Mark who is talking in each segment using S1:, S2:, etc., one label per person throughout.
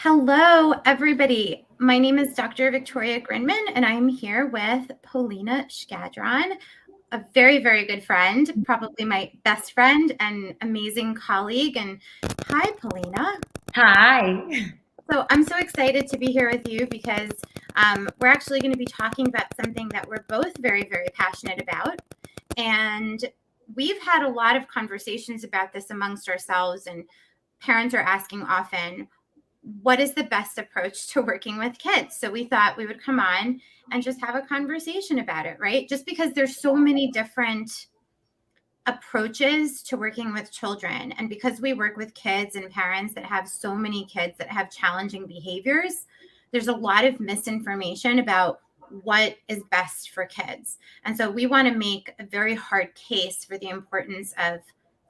S1: Hello, everybody. My name is Dr. Victoria Grinman, and I'm here with Polina Shkadron, a very, very good friend, probably my best friend and amazing colleague. And hi, Polina.
S2: Hi.
S1: So I'm so excited to be here with you because we're actually going to be talking about something that we're both very, very passionate about. And we've had a lot of conversations about this amongst ourselves, and parents are asking often, what is the best approach to working with kids? So we thought we would come on and just have a conversation about it, right? Just because there's so many different approaches to working with children. And because we work with kids and parents that have so many kids that have challenging behaviors, there's a lot of misinformation about what is best for kids. And so we want to make a very hard case for the importance of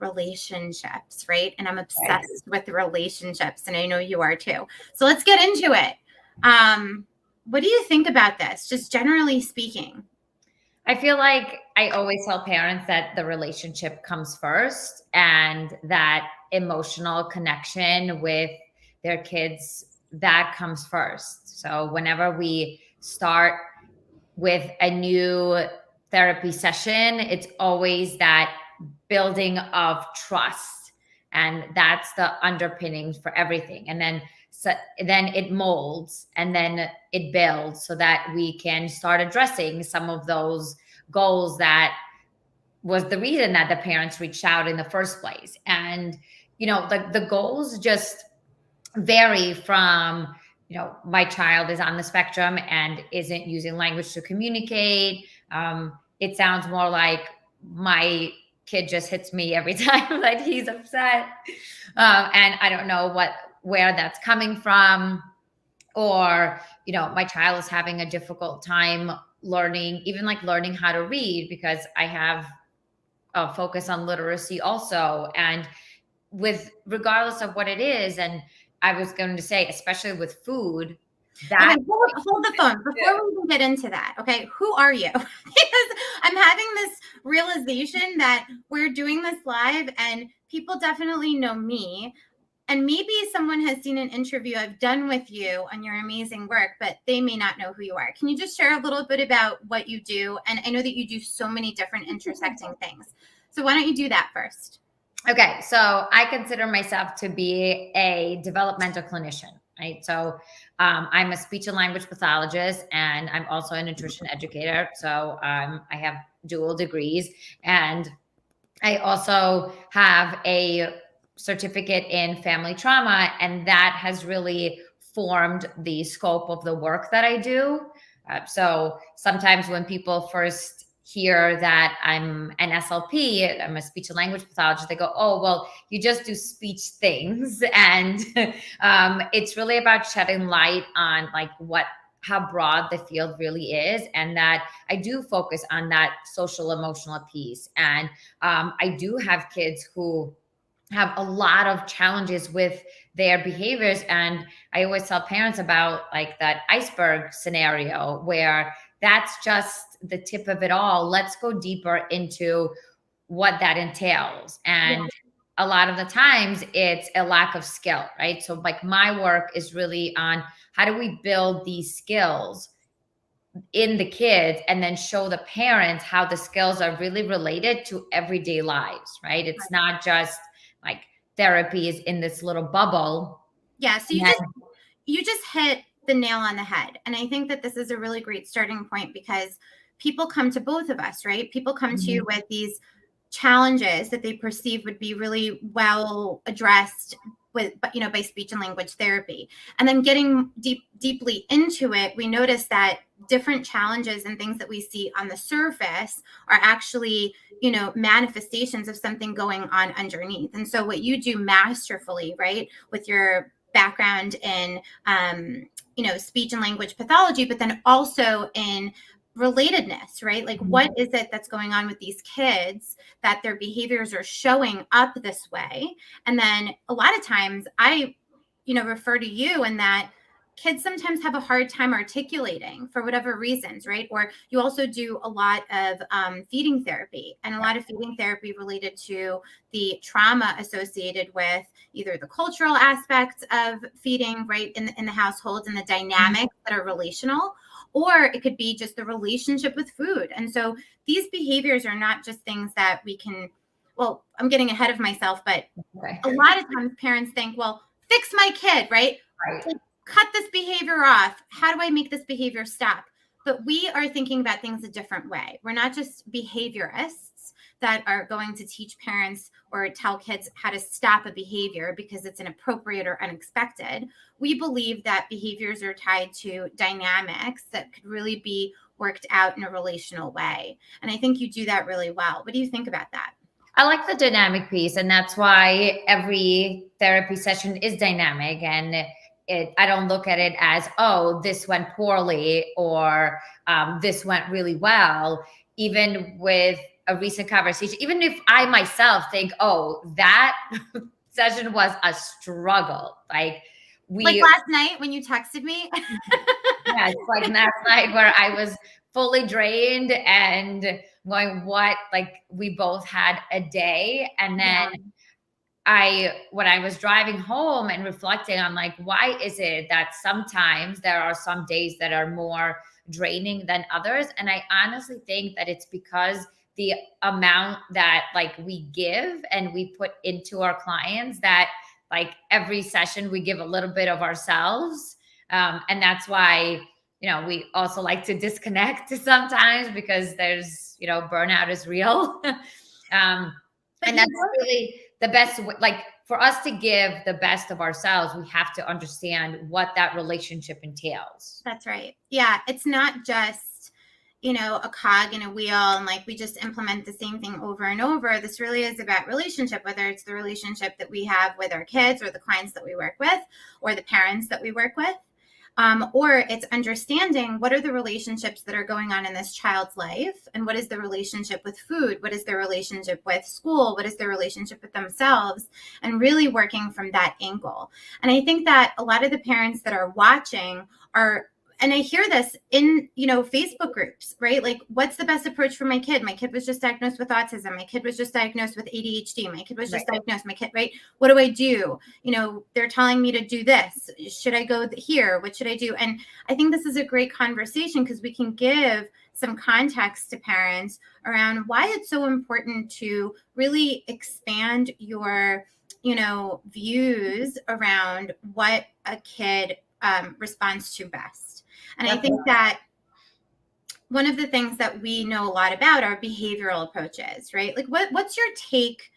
S1: relationships, right? And I'm obsessed with relationships, and I know you are too. So let's get into it. What do you think about this, just generally speaking?
S2: I feel like I always tell parents that the relationship comes first and that emotional connection with their kids, that comes first. So whenever we start with a new therapy session, it's always that building of trust. And that's the underpinnings for everything. And then it molds and then it builds so that we can start addressing some of those goals that was the reason that the parents reached out in the first place. And, the goals just vary from, my child is on the spectrum and isn't using language to communicate. It sounds more like my kid just hits me every time that he's upset. And I don't know where that's coming from. Or, my child is having a difficult time learning how to read, because I have a focus on literacy also. And regardless of what it is, and I was going to say, especially with food, that
S1: okay, hold the phone before we even get into that. Okay, who are you? Because I'm having this realization that we're doing this live and people definitely know me, and maybe someone has seen an interview I've done with you on your amazing work, but they may not know who you are. Can you just share a little bit about what you do? And I know that you do so many different intersecting things, so why don't you do that first?
S2: Okay, so I consider myself to be a developmental clinician, right? So I'm a speech and language pathologist, and I'm also a nutrition educator. So I have dual degrees, and I also have a certificate in family trauma, and that has really formed the scope of the work that I do. So sometimes when people first hear that I'm an SLP, I'm a speech and language pathologist, they go, oh, well, you just do speech things. And it's really about shedding light on how broad the field really is, and that I do focus on that social emotional piece. And I do have kids who have a lot of challenges with their behaviors. And I always tell parents about that iceberg scenario, where that's just the tip of it all. Let's go deeper into what that entails. And a lot of the times it's a lack of skill, right? So my work is really on how do we build these skills in the kids and then show the parents how the skills are really related to everyday lives, right? It's not just therapy is in this little bubble.
S1: Yeah. So you just hit the nail on the head. And I think that this is a really great starting point, because people come to both of us, right? People come to you with these challenges that they perceive would be really well addressed by speech and language therapy. And then getting deeply into it, we notice that different challenges and things that we see on the surface are actually, manifestations of something going on underneath. And so what you do masterfully, right, with your background in, speech and language pathology, but then also in relatedness, right? Like, what is it that's going on with these kids that their behaviors are showing up this way? And then a lot of times I, refer to you in that kids sometimes have a hard time articulating for whatever reasons, right? Or you also do a lot of feeding therapy, and a lot of feeding therapy related to the trauma associated with either the cultural aspects of feeding, right, in the households, and the dynamics that are relational, or it could be just the relationship with food. And so these behaviors are not just things that we can, well, I'm getting ahead of myself, but a lot of times parents think, well, fix my kid, right? Like, cut this behavior off. How do I make this behavior stop? But we are thinking about things a different way. We're not just behaviorists that are going to teach parents or tell kids how to stop a behavior because it's inappropriate or unexpected. We believe that behaviors are tied to dynamics that could really be worked out in a relational way. And I think you do that really well. What do you think about that?
S2: I like the dynamic piece, and that's why every therapy session is dynamic. And I don't look at it as, oh, this went poorly, or this went really well. Even with a recent conversation, even if I myself think, oh, that session was a struggle. Like
S1: last night when you texted me.
S2: Yeah, it's like last night where I was fully drained and going, what? Like, we both had a day. And then when I was driving home and reflecting on, like, why is it that sometimes there are some days that are more draining than others? And I honestly think that it's because the amount that, like, we give and we put into our clients, that, like, every session we give a little bit of ourselves. And that's why, we also like to disconnect sometimes, because there's, burnout is real. And that's really the best way. Like, for us to give the best of ourselves, we have to understand what that relationship entails.
S1: That's right. Yeah. It's not just, a cog in a wheel, and like we just implement the same thing over and over. This really is about relationship, whether it's the relationship that we have with our kids, or the clients that we work with, or the parents that we work with. Or it's understanding what are the relationships that are going on in this child's life, and what is the relationship with food, what is their relationship with school, what is their relationship with themselves, and really working from that angle. And I think that a lot of the parents that are watching are, and I hear this in, Facebook groups, right? Like, what's the best approach for my kid? My kid was just diagnosed with autism. My kid was just diagnosed with ADHD. My kid was just diagnosed. My kid, right? What do I do? They're telling me to do this. Should I go here? What should I do? And I think this is a great conversation, because we can give some context to parents around why it's so important to really expand your, views around what a kid responds to best. And I think that one of the things that we know a lot about are behavioral approaches, right? Like, what's your take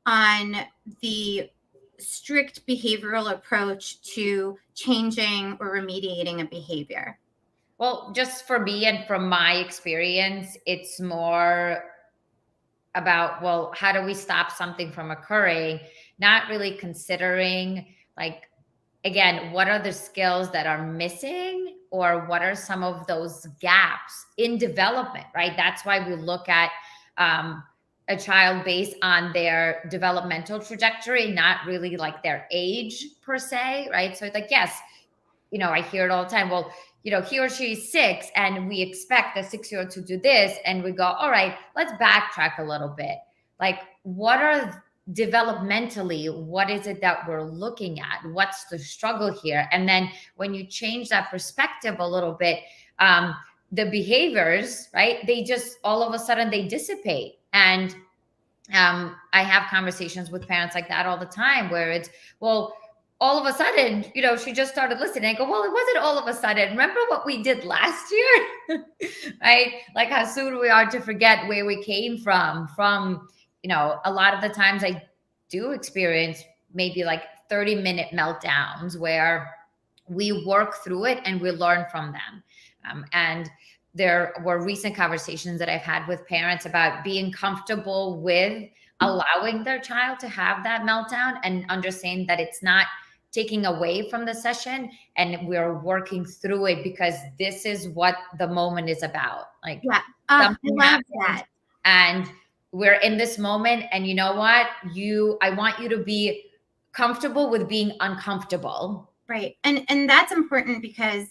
S1: on the strict behavioral approach to changing or remediating a behavior?
S2: Well, just for me and from my experience, it's more about, well, how do we stop something from occurring? Not really considering, like, again, what are the skills that are missing, or what are some of those gaps in development, right? That's why we look at a child based on their developmental trajectory, not really like their age per se, right? So it's like, yes, I hear it all the time. Well, he or she is 6 and we expect a 6-year-old to do this. And we go, all right, let's backtrack a little bit. Like, what are developmentally, what is it that we're looking at? What's the struggle here? And then when you change that perspective a little bit, the behaviors, right, they just all of a sudden they dissipate. And I have conversations with parents like that all the time, where it's, well, all of a sudden, she just started listening. I go, well, it wasn't all of a sudden. Remember what we did last year? Right? Like, how soon we are to forget where we came from. A lot of the times I do experience maybe like 30-minute meltdowns where we work through it and we learn from them. And there were recent conversations that I've had with parents about being comfortable with allowing their child to have that meltdown, and understanding that it's not taking away from the session, and we're working through it, because this is what the moment is about. Like,
S1: I love that.
S2: And we're in this moment, and you know what? I want you to be comfortable with being uncomfortable.
S1: Right. And that's important because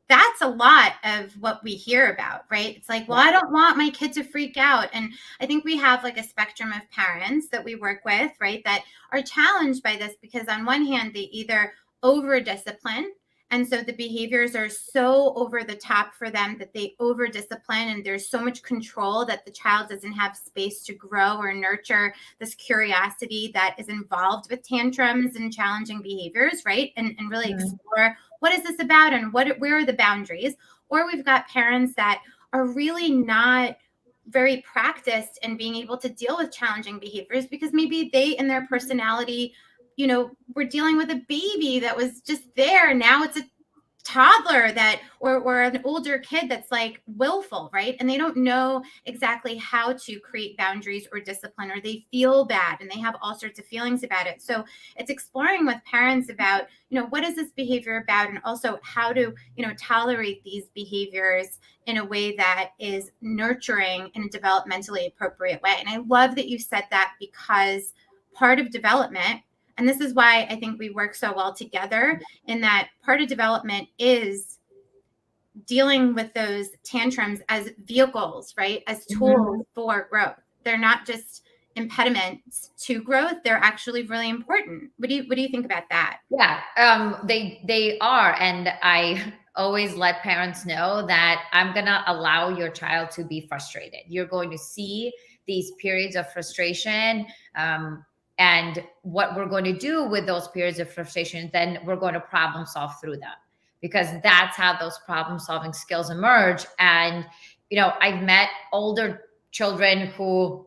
S1: that's a lot of what we hear about, right? It's like, well, I don't want my kid to freak out. And I think we have like a spectrum of parents that we work with, right, that are challenged by this because on one hand, they either over discipline. And so the behaviors are so over the top for them that they over discipline, and there's so much control that the child doesn't have space to grow or nurture this curiosity that is involved with tantrums and challenging behaviors, right? And really explore what is this about and where are the boundaries. Or we've got parents that are really not very practiced in being able to deal with challenging behaviors because maybe they in their personality, were dealing with a baby that was just there. Now it's a toddler that or an older kid that's like willful, right? And they don't know exactly how to create boundaries or discipline, or they feel bad and they have all sorts of feelings about it. So it's exploring with parents about, what is this behavior about, and also how to, tolerate these behaviors in a way that is nurturing in a developmentally appropriate way. And I love that you said that, because part of development, and this is why I think we work so well together, in that part of development is dealing with those tantrums as vehicles, right? As tools for growth. They're not just impediments to growth. They're actually really important. What do you think about that?
S2: Yeah, they are. And I always let parents know that I'm going to allow your child to be frustrated. You're going to see these periods of frustration. And what we're going to do with those periods of frustration, then we're going to problem solve through them, because that's how those problem solving skills emerge. And, I've met older children who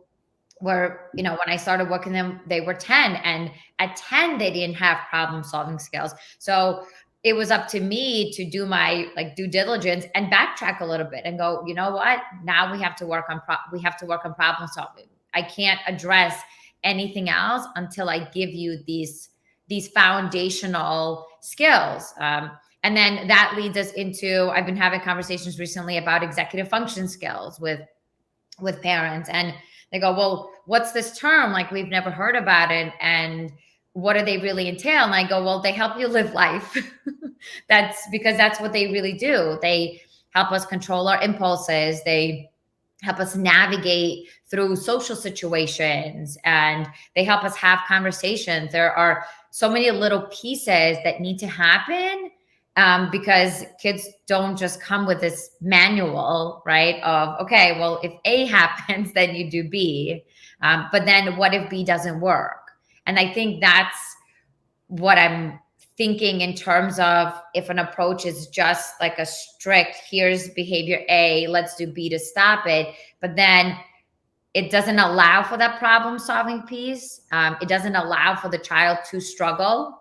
S2: were, when I started working them, they were 10. And at 10, they didn't have problem solving skills. So it was up to me to do my due diligence and backtrack a little bit and go, you know what? Now we have to work on problem solving. I can't address anything else until I give you these foundational skills. And then that leads us into, I've been having conversations recently about executive function skills with parents, and they go, well, what's this term? Like, we've never heard about it. And what do they really entail? And I go, well, they help you live life. That's because that's what they really do. They help us control our impulses. They help us navigate through social situations, and they help us have conversations. There are so many little pieces that need to happen, because kids don't just come with this manual, right? Of, okay, well, if A happens, then you do B. But then what if B doesn't work? And I think that's what I'm thinking in terms of, if an approach is just like a strict, here's behavior A, let's do B to stop it. But then it doesn't allow for that problem solving piece. It doesn't allow for the child to struggle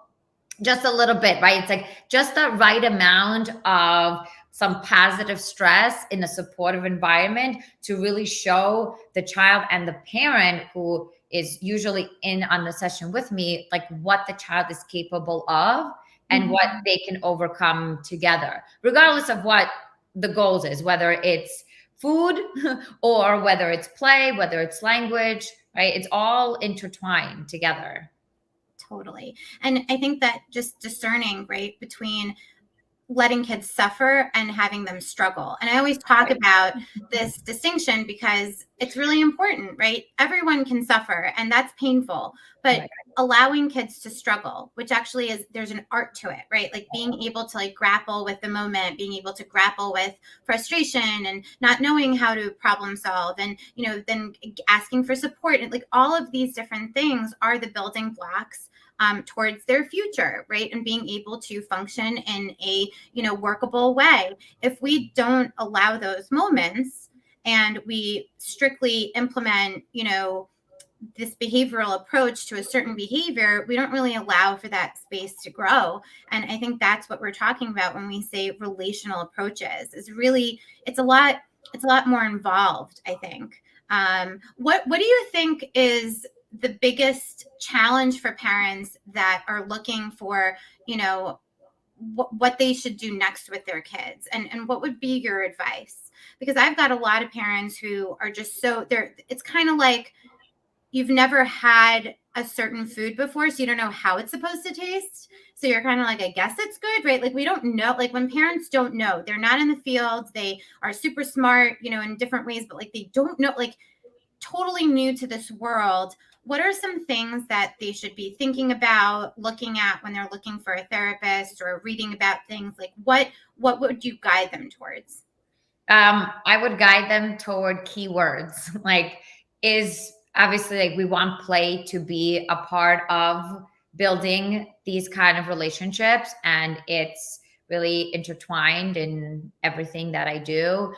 S2: just a little bit, right? It's like just the right amount of some positive stress in a supportive environment to really show the child and the parent, who is usually in on the session with me, like what the child is capable of and what they can overcome together, regardless of what the goals is, whether it's food or whether it's play, whether it's language, right? It's all intertwined together.
S1: Totally. And I think that just discerning, right, between letting kids suffer and having them struggle. And I always talk about this distinction because it's really important, right? Everyone can suffer, and that's painful, but allowing kids to struggle, which actually is, there's an art to it, right? Like being able to grapple with the moment, being able to grapple with frustration and not knowing how to problem solve, and, then asking for support, and all of these different things are the building blocks towards their future, right? And being able to function in a, workable way. If we don't allow those moments and we strictly implement, this behavioral approach to a certain behavior, we don't really allow for that space to grow. And I think that's what we're talking about when we say relational approaches, is really, it's a lot more involved, I think. What do you think is the biggest challenge for parents that are looking for, what they should do next with their kids, and what would be your advice? Because I've got a lot of parents who are just it's kind of like you've never had a certain food before, so you don't know how it's supposed to taste. So you're kind of like, I guess it's good, right? Like we don't know, like when parents don't know, they're not in the field, they are super smart, in different ways, but like they don't know, like totally new to this world. What are some things that they should be thinking about, looking at when they're looking for a therapist or reading about things? Like what would you guide them towards?
S2: I would guide them toward keywords. Like, is obviously like we want play to be a part of building these kind of relationships, and it's really intertwined in everything that I do.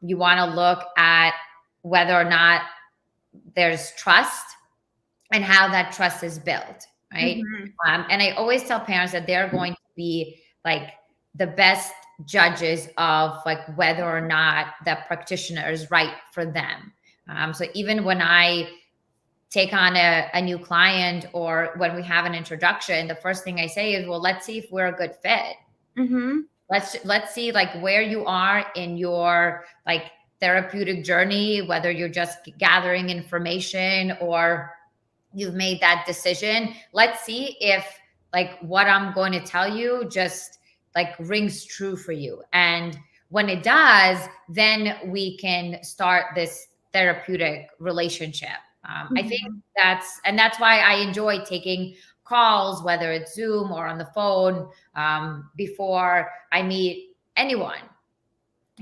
S2: You want to look at whether or not there's trust and how that trust is built, right?
S1: Mm-hmm.
S2: And I always tell parents that they're going to be like the best judges of like whether or not that practitioner is right for them. So even when I take on a new client or when we have an introduction, the first thing I say is, well, let's see if we're a good fit.
S1: Mm-hmm.
S2: Let's see like where you are in your like therapeutic journey, whether you're just gathering information or you've made that decision. Let's see if like what I'm going to tell you just like rings true for you. And when it does, then we can start this therapeutic relationship. I think
S1: Mm-hmm.
S2: that's why I enjoy taking calls, whether it's Zoom or on the phone, before I meet anyone,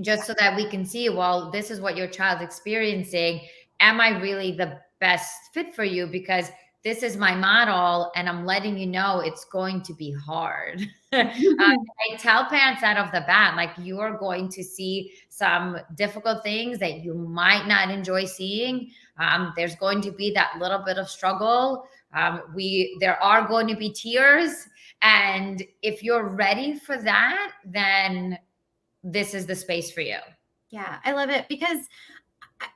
S2: just so that we can see, well, this is what your child's experiencing. Am I really the best fit for you? Because this is my model, and I'm letting you know it's going to be hard. I tell parents out of the bat, like, you are going to see some difficult things that you might not enjoy seeing. There's going to be that little bit of struggle. There are going to be tears. And if you're ready for that, then this is the space for you.
S1: Yeah, I love it because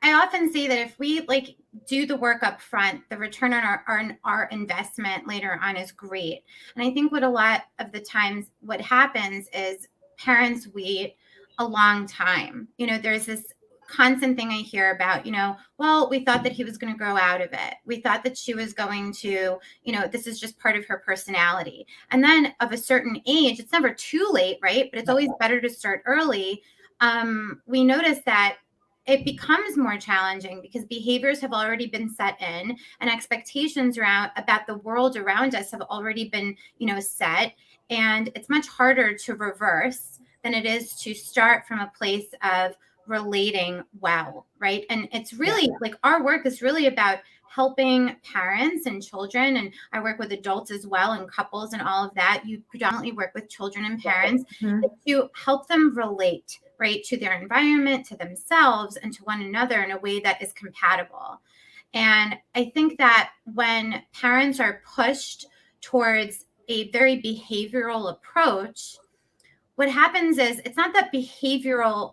S1: I often say that if we like do the work up front, the return on our investment later on is great. And I think what a lot of the times what happens is parents wait a long time. There's this constant thing I hear about, well, we thought that he was going to grow out of it. We thought that she was going to, this is just part of her personality. And then of a certain age, it's never too late, right? But it's always better to start early. We notice that it becomes more challenging because behaviors have already been set in and expectations about the world around us have already been, set. And it's much harder to reverse than it is to start from a place of relating well, right? And it's really like our work is really about helping parents and children. And I work with adults as well and couples and all of that. You predominantly work with children and parents to help them relate, right, to their environment, to themselves, and to one another in a way that is compatible. And I think that when parents are pushed towards a very behavioral approach, what happens is it's not that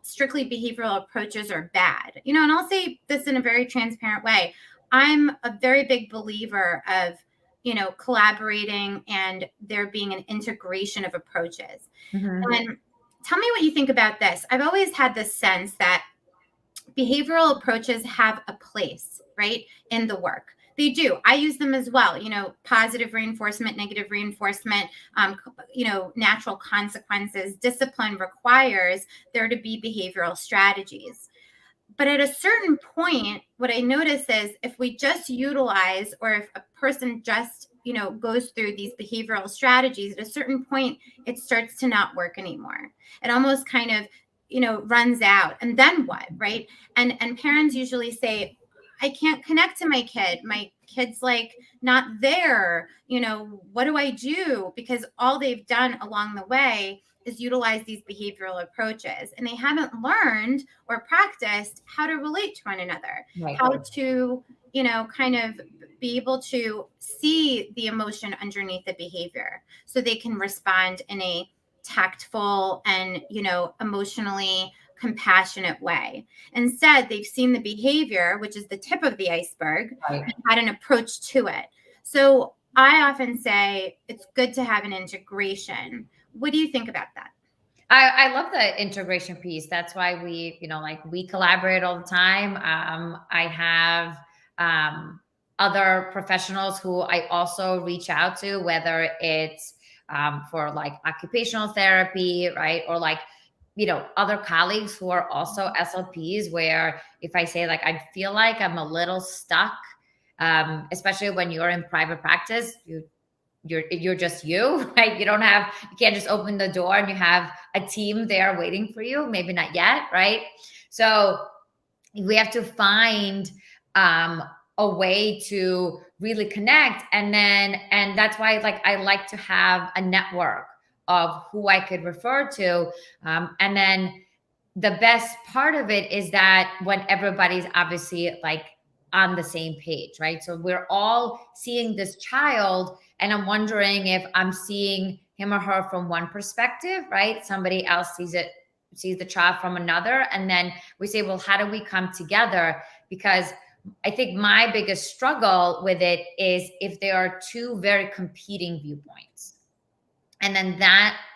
S1: strictly behavioral approaches are bad, and I'll say this in a very transparent way. I'm a very big believer of, collaborating and there being an integration of approaches. And tell me what you think about this. I've always had this sense that behavioral approaches have a place, right, in the work. They do. I use them as well. Positive reinforcement, negative reinforcement, natural consequences. Discipline requires there to be behavioral strategies. But at a certain point, what I notice is if we just utilize, or if a person just, goes through these behavioral strategies, at a certain point, it starts to not work anymore. It almost kind of, runs out. And then what, right? And parents usually say, I can't connect to my kid. My kid's like not there. What do I do? Because all they've done along the way is utilize these behavioral approaches, and they haven't learned or practiced how to relate to one another, how to, kind of be able to see the emotion underneath the behavior so they can respond in a tactful and, emotionally compassionate way. Instead, they've seen the behavior, which is the tip of the iceberg, and had an approach to it. So I often say it's good to have an integration. What do you think about that?
S2: I love the integration piece. That's why we, we collaborate all the time. I have other professionals who I also reach out to, whether it's for like occupational therapy, right? Or like, other colleagues who are also SLPs, where if I say like, I feel like I'm a little stuck, especially when you're in private practice, you're just you, right? You can't just open the door and you have a team there waiting for you. Maybe not yet, right? So we have to find a way to really connect, and that's why like I like to have a network of who I could refer to, and then the best part of it is that when everybody's obviously like on the same page, right? So we're all seeing this child, and I'm wondering if I'm seeing him or her from one perspective, right? Somebody else sees the child from another. And then we say, well, how do we come together? Because I think my biggest struggle with it is if there are two very competing viewpoints. And then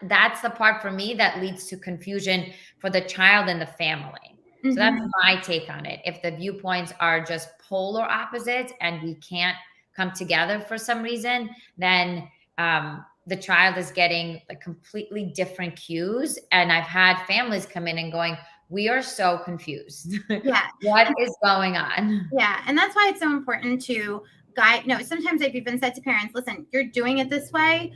S2: that's the part for me that leads to confusion for the child and the family. So that's my take on it. If the viewpoints are just polar opposites and we can't come together for some reason, then the child is getting like completely different cues. And I've had families come in and going, we are so confused.
S1: Yeah.
S2: What is going on?
S1: Yeah. And that's why it's so important to guide. No, sometimes I've even said to parents, listen, you're doing it this way.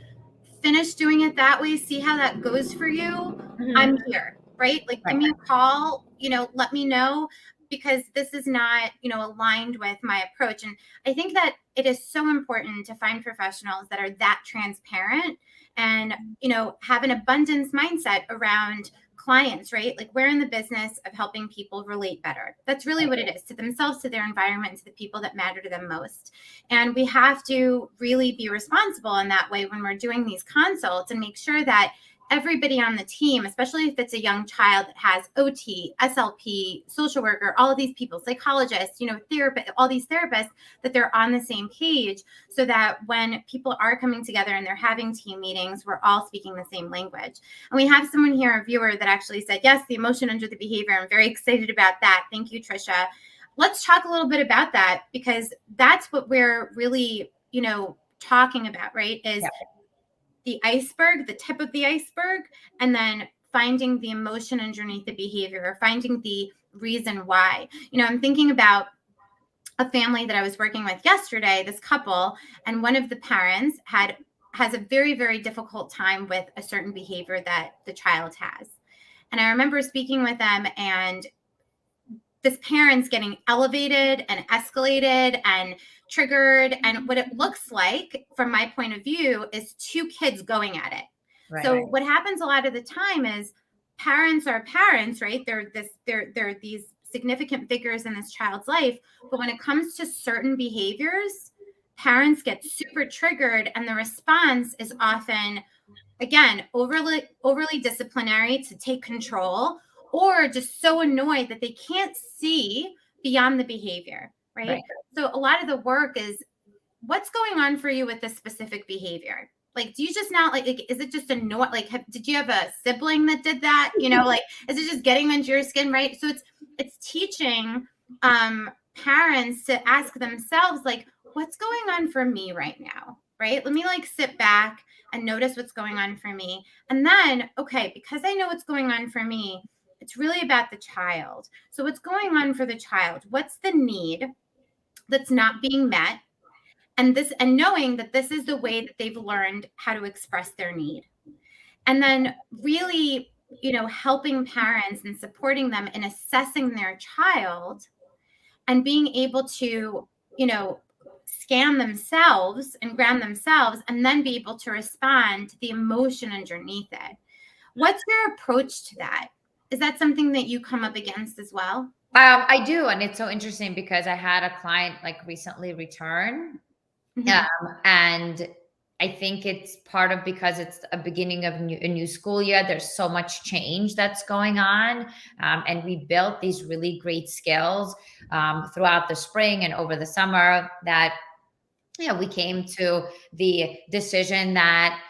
S1: Finish doing it that way. See how that goes for you. I'm here, right? Like, give me a call, let me know, because this is not, aligned with my approach. And I think that it is so important to find professionals that are that transparent and, have an abundance mindset around clients, right? Like, we're in the business of helping people relate better. That's really what it is, to themselves, to their environment, to the people that matter to them most. And we have to really be responsible in that way when we're doing these consults, and make sure that everybody on the team, especially if it's a young child that has OT, SLP, social worker, all of these people, psychologists, therapist, all these therapists, that they're on the same page, so that when people are coming together and they're having team meetings, we're all speaking the same language. And we have someone here, a viewer, that actually said, yes, the emotion under the behavior. I'm very excited about that. Thank you, Trisha. Let's talk a little bit about that, because that's what we're really, talking about, right? Is the iceberg, the tip of the iceberg, and then finding the emotion underneath the behavior, or finding the reason why. I'm thinking about a family that I was working with yesterday, this couple, and one of the parents has a very, very difficult time with a certain behavior that the child has. And I remember speaking with them, and this parent's getting elevated and escalated and triggered. And what it looks like, from my point of view, is two kids going at it. Right. So what happens a lot of the time is parents are parents, right? They're these significant figures in this child's life. But when it comes to certain behaviors, parents get super triggered, and the response is often, again, overly disciplinary to take control, or just so annoyed that they can't see beyond the behavior, right? So a lot of the work is, what's going on for you with this specific behavior? Like, do you just not like is it just annoying? Like, did you have a sibling that did that? Like, is it just getting into your skin, right? So it's teaching parents to ask themselves, like, what's going on for me right now, right? Let me like sit back and notice what's going on for me. And then, okay, because I know what's going on for me, it's really about the child. So what's going on for the child? What's the need that's not being met? And knowing that this is the way that they've learned how to express their need. And then really, helping parents and supporting them in assessing their child, and being able to, scan themselves and ground themselves, and then be able to respond to the emotion underneath it. What's your approach to that? Is that something that you come up against as well?
S2: I do. And it's so interesting, because I had a client like recently return. And I think it's part of, because it's a beginning of a new school year. There's so much change that's going on. And we built these really great skills throughout the spring and over the summer, that, we came to the decision that,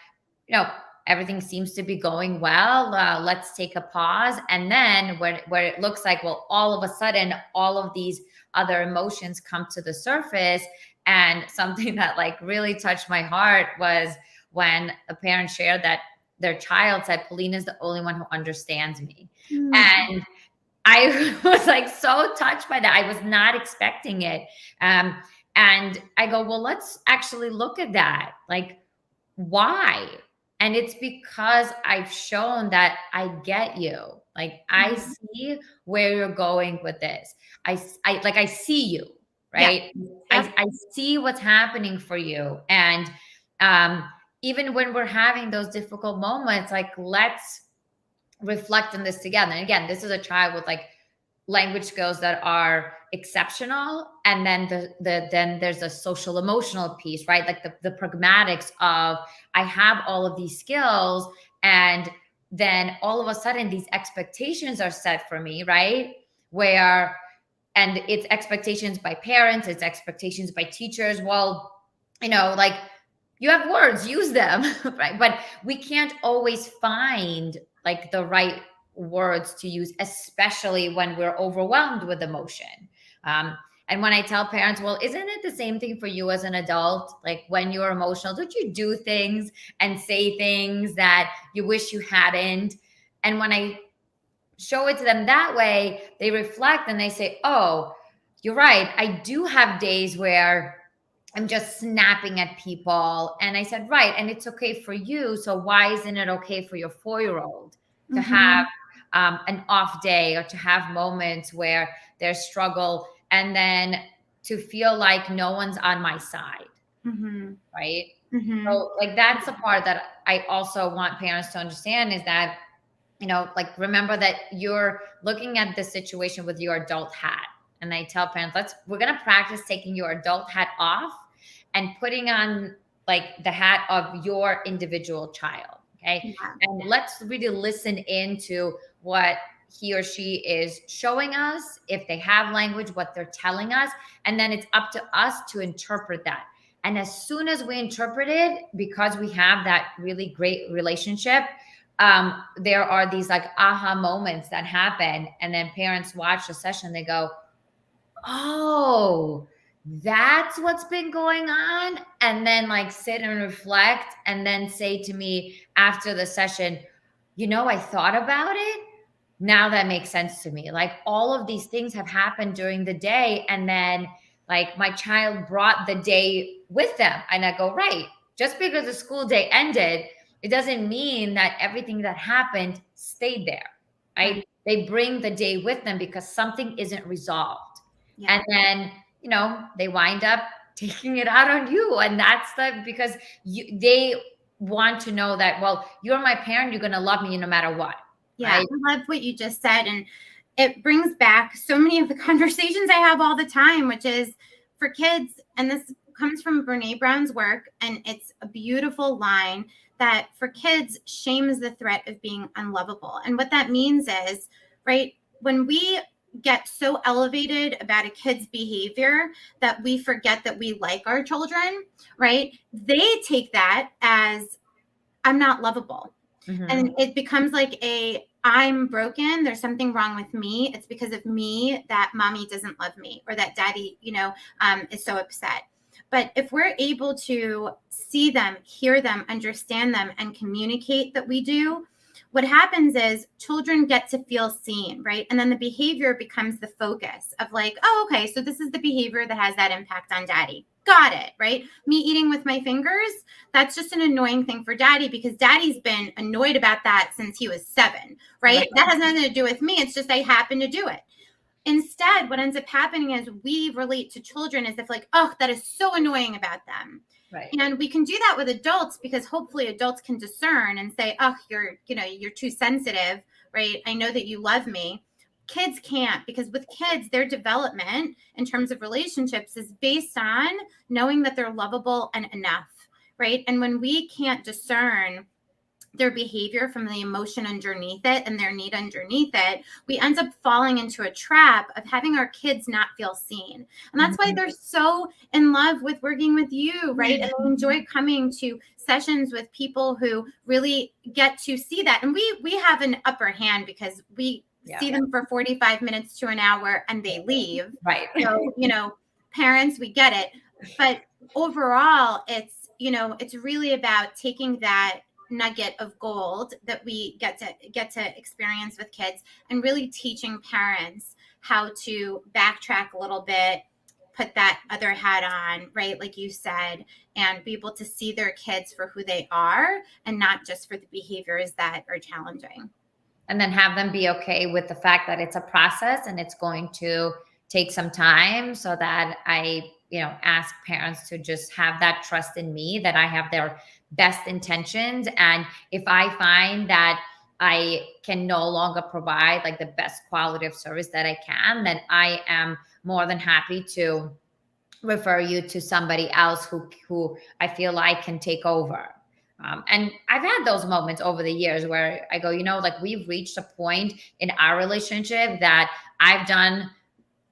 S2: everything seems to be going well. Let's take a pause. And then where it looks like, well, all of a sudden, all of these other emotions come to the surface. And something that like really touched my heart was when a parent shared that their child said, Polina is the only one who understands me. And I was like so touched by that. I was not expecting it. And I go, well, let's actually look at that. Like, why? And it's because I've shown that I get you. Like, I see where you're going with this. I see you, right? I see what's happening for you. And even when we're having those difficult moments, like, let's reflect on this together. And again, this is a child with like language skills that are exceptional, and then then there's a social emotional piece, right? Like the pragmatics of, I have all of these skills, and then all of a sudden these expectations are set for me, right? And it's expectations by parents, it's expectations by teachers. Well, like, you have words, use them, right? But we can't always find like the right words to use, especially when we're overwhelmed with emotion. And when I tell parents, well, isn't it the same thing for you as an adult? Like, when you're emotional, don't you do things and say things that you wish you hadn't? And when I show it to them that way, they reflect and they say, oh, you're right. I do have days where I'm just snapping at people. And I said, right. And it's okay for you. So why isn't it okay for your 4-year-old to have an off day, or to have moments where there's struggle, and then to feel like no one's on my side, right? So like, that's the part that I also want parents to understand, is that, like, remember that you're looking at the situation with your adult hat. And I tell parents, we're going to practice taking your adult hat off and putting on like the hat of your individual child. Okay. And let's really listen into what he or she is showing us, if they have language, what they're telling us. And then it's up to us to interpret that. And as soon as we interpret it, because we have that really great relationship, there are these like aha moments that happen. And then parents watch the session, they go, oh, that's what's been going on. And then like sit and reflect, and then say to me after the session, I thought about it. Now that makes sense to me. Like, all of these things have happened during the day. And then like my child brought the day with them. And I go, right. Just because the school day ended, it doesn't mean that everything that happened stayed there, right? They bring the day with them because something isn't resolved. And then, they wind up taking it out on you. And that's because they want to know that, well, you're my parent, you're going to love me no matter what.
S1: Yeah,
S2: right?
S1: I love what you just said. And it brings back so many of the conversations I have all the time, which is for kids. And this comes from Brene Brown's work. And it's a beautiful line that for kids, shame is the threat of being unlovable. And what that means is, right, when we get so elevated about a kid's behavior that we forget that we like our children, right? They take that as, I'm not lovable. And it becomes like I'm broken. There's something wrong with me. It's because of me that mommy doesn't love me, or that daddy, is so upset. But if we're able to see them, hear them, understand them, and communicate that we do, what happens is children get to feel seen, right? And then the behavior becomes the focus of like, oh, okay, so this is the behavior that has that impact on daddy. Got it, right? Me eating with my fingers, that's just an annoying thing for daddy because daddy's been annoyed about that since he was 7, right? That has nothing to do with me. It's just I happen to do it. Instead, what ends up happening is we relate to children as if like, oh, that is so annoying about them.
S2: Right.
S1: And we can do that with adults because hopefully adults can discern and say, oh, you're too sensitive, right? I know that you love me. Kids can't, because with kids, their development in terms of relationships is based on knowing that they're lovable and enough, right? And when we can't discern their behavior from the emotion underneath it and their need underneath it, we end up falling into a trap of having our kids not feel seen. And that's why they're so in love with working with you, right? And they enjoy coming to sessions with people who really get to see that. And we have an upper hand because we see them for 45 minutes to an hour and they leave.
S2: Right.
S1: So, parents, we get it. but overall, it's really about taking that nugget of gold that we get to experience with kids and really teaching parents how to backtrack a little bit, put that other hat on, right? Like you said, and be able to see their kids for who they are and not just for the behaviors that are challenging.
S2: And then have them be okay with the fact that it's a process and it's going to take some time, so that I, ask parents to just have that trust in me that I have their best intentions. And if I find that I can no longer provide like the best quality of service that I can, then I am more than happy to refer you to somebody else who I feel like can take over. And I've had those moments over the years where I go, like we've reached a point in our relationship that I've done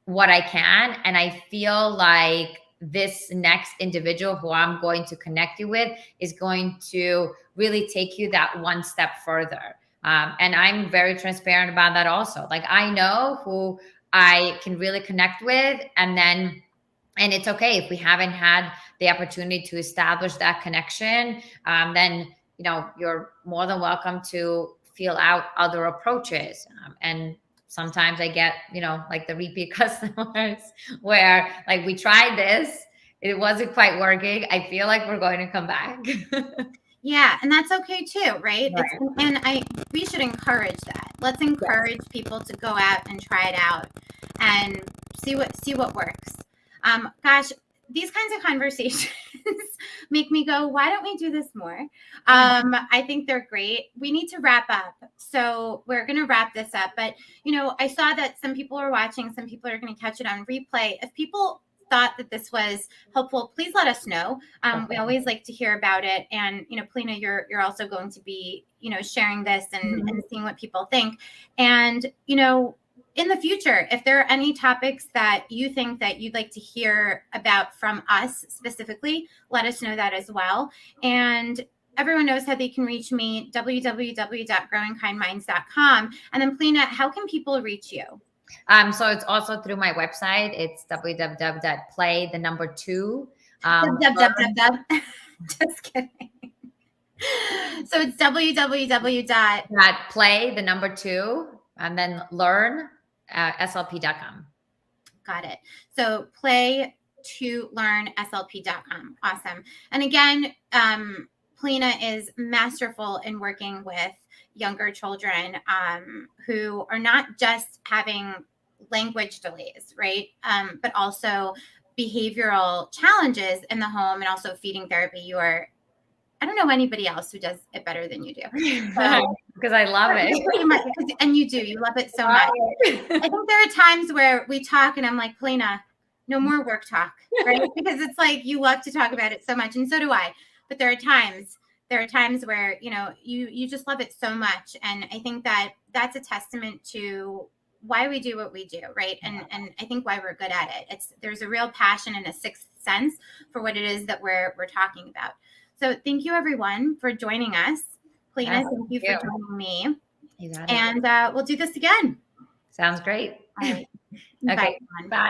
S2: what I can, and I feel like this next individual who I'm going to connect you with is going to really take you that one step further. And I'm very transparent about that also. Like I know who I can really connect with, and it's okay if we haven't had the opportunity to establish that connection. Then you're more than welcome to feel out other approaches. And sometimes I get like the repeat customers where like we tried this, it wasn't quite working. I feel like we're going to come back.
S1: Yeah, and that's okay too, right?
S2: Right.
S1: We should encourage that. Let's encourage people to go out and try it out and see what works. Gosh, these kinds of conversations make me go, why don't we do this more? I think they're great. We need to wrap up. So we're going to wrap this up. But, I saw that some people are watching. Some people are going to catch it on replay. If people thought that this was helpful, please let us know. We always like to hear about it. And, Polina, you're also going to be, sharing this and seeing what people think. And, in the future, if there are any topics that you think that you'd like to hear about from us specifically, let us know that as well. And everyone knows how they can reach me, www.growingkindminds.com. And then Polina, how can people reach you?
S2: So it's also through my website. It's www.play the number 2.
S1: Just kidding. So it's
S2: www.play the number 2 and then learn slp.com.
S1: Got it. So play to learn slp.com. Awesome. And again, Polina is masterful in working with younger children who are not just having language delays, right? But also behavioral challenges in the home, and also feeding therapy. I don't know anybody else who does it better than you do. So,
S2: because I love it.
S1: And you do. You love it so much. I think there are times where we talk and I'm like, Polina, no more work talk, right? Because it's like you love to talk about it so much, and so do I. But there are times where, you just love it so much. And I think that that's a testament to why we do what we do, right? And I think why we're good at it. There's a real passion and a sixth sense for what it is that we're talking about. So thank you, everyone, for joining us. Polina, thank you for joining me.
S2: You got it.
S1: And we'll do this again.
S2: Sounds great.
S1: All right.
S2: Okay. Bye.